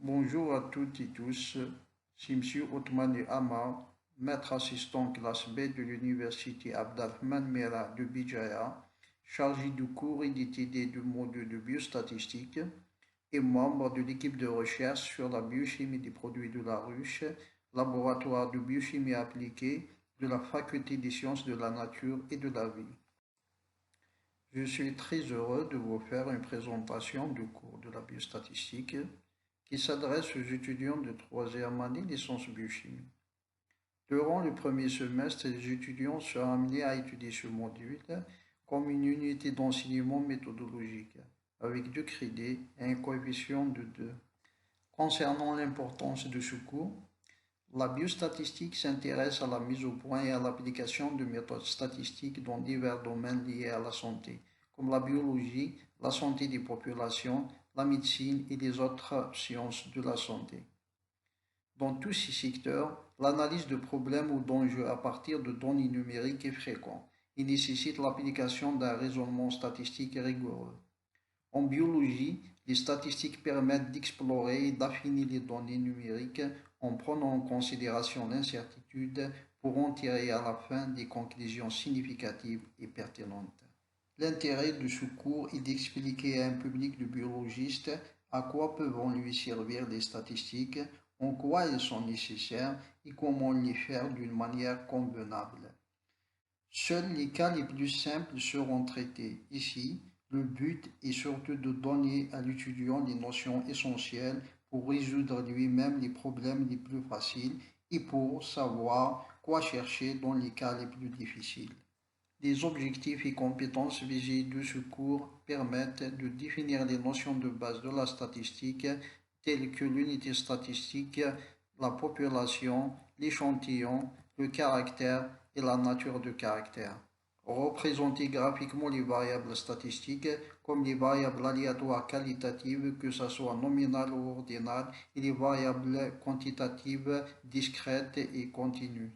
Bonjour à toutes et tous, c'est M. Othmane Amar, maître assistant classe B de l'Université Abdelrahman Meera de Bijaya, chargé du cours et d'étudier du module de biostatistique et membre de l'équipe de recherche sur la biochimie des produits de la ruche, laboratoire de biochimie appliquée de la Faculté des sciences de la nature et de la vie. Je suis très heureux de vous faire une présentation du cours de la biostatistique qui s'adresse aux étudiants de troisième année licence biochimie. Durant le premier semestre, les étudiants seront amenés à étudier ce module comme une unité d'enseignement méthodologique, avec 2 crédits et un coefficient de 2. Concernant l'importance de ce cours, la biostatistique s'intéresse à la mise au point et à l'application de méthodes statistiques dans divers domaines liés à la santé, comme la biologie, la santé des populations, la médecine et les autres sciences de la santé. Dans tous ces secteurs, l'analyse de problèmes ou d'enjeux à partir de données numériques est fréquente et nécessite l'application d'un raisonnement statistique rigoureux. En biologie, les statistiques permettent d'explorer et d'affiner les données numériques en prenant en considération l'incertitude pour en tirer à la fin des conclusions significatives et pertinentes. L'intérêt de ce cours est d'expliquer à un public de biologistes à quoi peuvent lui servir les statistiques, en quoi elles sont nécessaires et comment les faire d'une manière convenable. Seuls les cas les plus simples seront traités. Ici, le but est surtout de donner à l'étudiant les notions essentielles pour résoudre lui-même les problèmes les plus faciles et pour savoir quoi chercher dans les cas les plus difficiles. Les objectifs et compétences visés de ce cours permettent de définir les notions de base de la statistique telles que l'unité statistique, la population, l'échantillon, le caractère et la nature de caractère. Représenter graphiquement les variables statistiques comme les variables aléatoires qualitatives, que ce soit nominales ou ordinales, et les variables quantitatives discrètes et continues.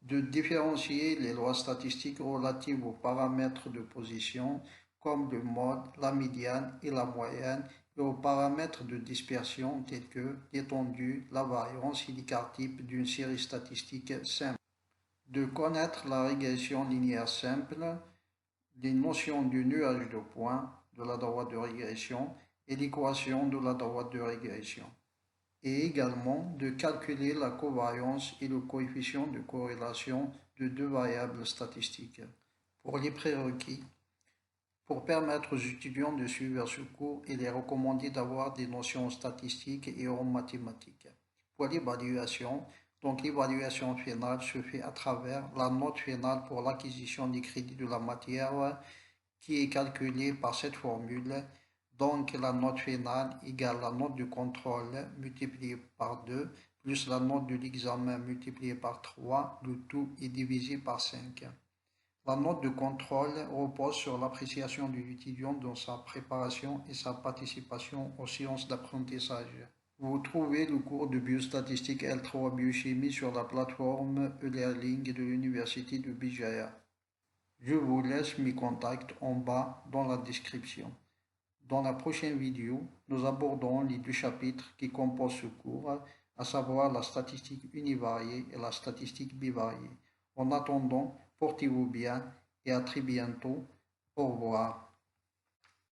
De différencier les lois statistiques relatives aux paramètres de position comme le mode, la médiane et la moyenne et aux paramètres de dispersion tels que l'étendue, la variance et l'écart type d'une série statistique simple. De connaître la régression linéaire simple, les notions du nuage de points de la droite de régression et l'équation de la droite de régression, et également de calculer la covariance et le coefficient de corrélation de 2 variables statistiques. Pour les prérequis, pour permettre aux étudiants de suivre ce cours, il est recommandé d'avoir des notions statistiques et en mathématiques. Pour l'évaluation, donc l'évaluation finale se fait à travers la note finale pour l'acquisition des crédits de la matière qui est calculée par cette formule. Donc la note finale égale la note du contrôle multipliée par 2 plus la note de l'examen multipliée par 3, le tout est divisé par 5. La note de contrôle repose sur l'appréciation de l'étudiant dans sa préparation et sa participation aux séances d'apprentissage. Vous trouvez le cours de biostatistique L3 biochimie sur la plateforme e-learning de l'Université de Bijaya. Je vous laisse mes contacts en bas dans la description. Dans la prochaine vidéo, nous aborderons les 2 chapitres qui composent ce cours, à savoir la statistique univariée et la statistique bivariée. En attendant, portez-vous bien et à très bientôt. Au revoir.